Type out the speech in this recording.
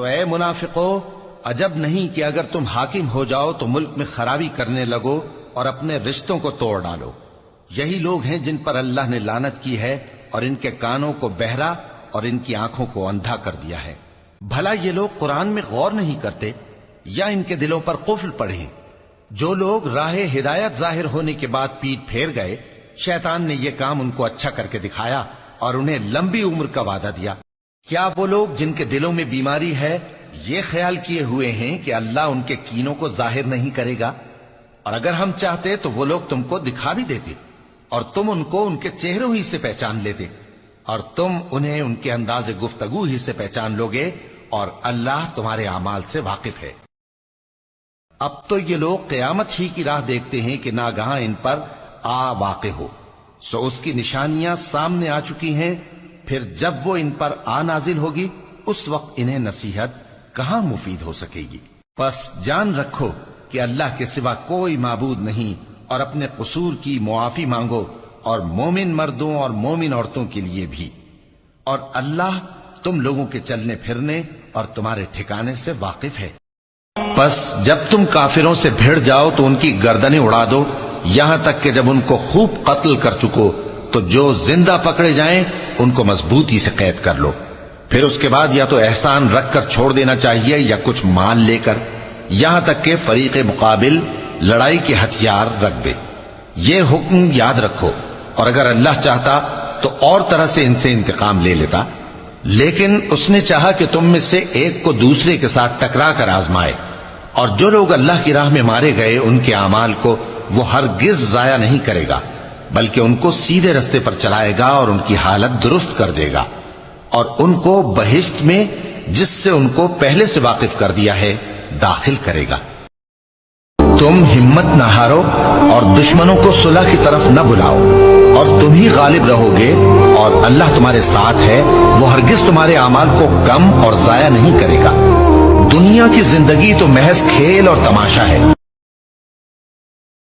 اے منافقو، عجب نہیں کہ اگر تم حاکم ہو جاؤ تو ملک میں خرابی کرنے لگو اور اپنے رشتوں کو توڑ ڈالو۔ یہی لوگ ہیں جن پر اللہ نے لعنت کی ہے اور ان کے کانوں کو بہرا اور ان کی آنکھوں کو اندھا کر دیا ہے۔ بھلا یہ لوگ قرآن میں غور نہیں کرتے یا ان کے دلوں پر قفل پڑے ہیں؟ جو لوگ راہ ہدایت ظاہر ہونے کے بعد پیٹ پھیر گئے، شیطان نے یہ کام ان کو اچھا کر کے دکھایا اور انہیں لمبی عمر کا وعدہ دیا۔ کیا وہ لوگ جن کے دلوں میں بیماری ہے یہ خیال کیے ہوئے ہیں کہ اللہ ان کے کینوں کو ظاہر نہیں کرے گا؟ اور اگر ہم چاہتے تو وہ لوگ تم کو دکھا بھی دیتے اور تم ان کو ان کے چہروں ہی سے پہچان لیتے، اور تم انہیں ان کے انداز گفتگو ہی سے پہچان لوگے، اور اللہ تمہارے اعمال سے واقف ہے۔ اب تو یہ لوگ قیامت ہی کی راہ دیکھتے ہیں کہ ناگہاں ان پر آ واقع ہو، سو اس کی نشانیاں سامنے آ چکی ہیں، پھر جب وہ ان پر آ نازل ہوگی اس وقت انہیں نصیحت کہاں مفید ہو سکے گی۔ پس جان رکھو کہ اللہ کے سوا کوئی معبود نہیں، اور اپنے قصور کی معافی مانگو، اور مومن مردوں اور مومن عورتوں کے لیے بھی، اور اللہ تم لوگوں کے چلنے پھرنے اور تمہارے ٹھکانے سے واقف ہے۔ پس جب تم کافروں سے بھیڑ جاؤ تو ان کی گردنیں اڑا دو، یہاں تک کہ جب ان کو خوب قتل کر چکو تو جو زندہ پکڑے جائیں ان کو مضبوطی سے قید کر لو۔ پھر اس کے بعد یا تو احسان رکھ کر چھوڑ دینا چاہیے یا کچھ مال لے کر، یہاں تک کہ فریق مقابل لڑائی کے ہتھیار رکھ دے۔ یہ حکم یاد رکھو، اور اگر اللہ چاہتا تو اور طرح سے ان سے انتقام لے لیتا، لیکن اس نے چاہا کہ تم میں سے ایک کو دوسرے کے ساتھ ٹکرا کر آزمائے، اور جو لوگ اللہ کی راہ میں مارے گئے ان کے اعمال کو وہ ہرگز ضائع نہیں کرے گا، بلکہ ان کو سیدھے رستے پر چلائے گا اور ان کی حالت درست کر دے گا، اور ان کو بہشت میں جس سے ان کو پہلے سے واقف کر دیا ہے داخل کرے گا۔ تم ہمت نہ ہارو اور دشمنوں کو صلح کی طرف نہ بلاؤ، اور تم ہی غالب رہو گے، اور اللہ تمہارے ساتھ ہے، وہ ہرگز تمہارے اعمال کو کم اور ضائع نہیں کرے گا۔ دنیا کی زندگی تو محض کھیل اور تماشا ہے،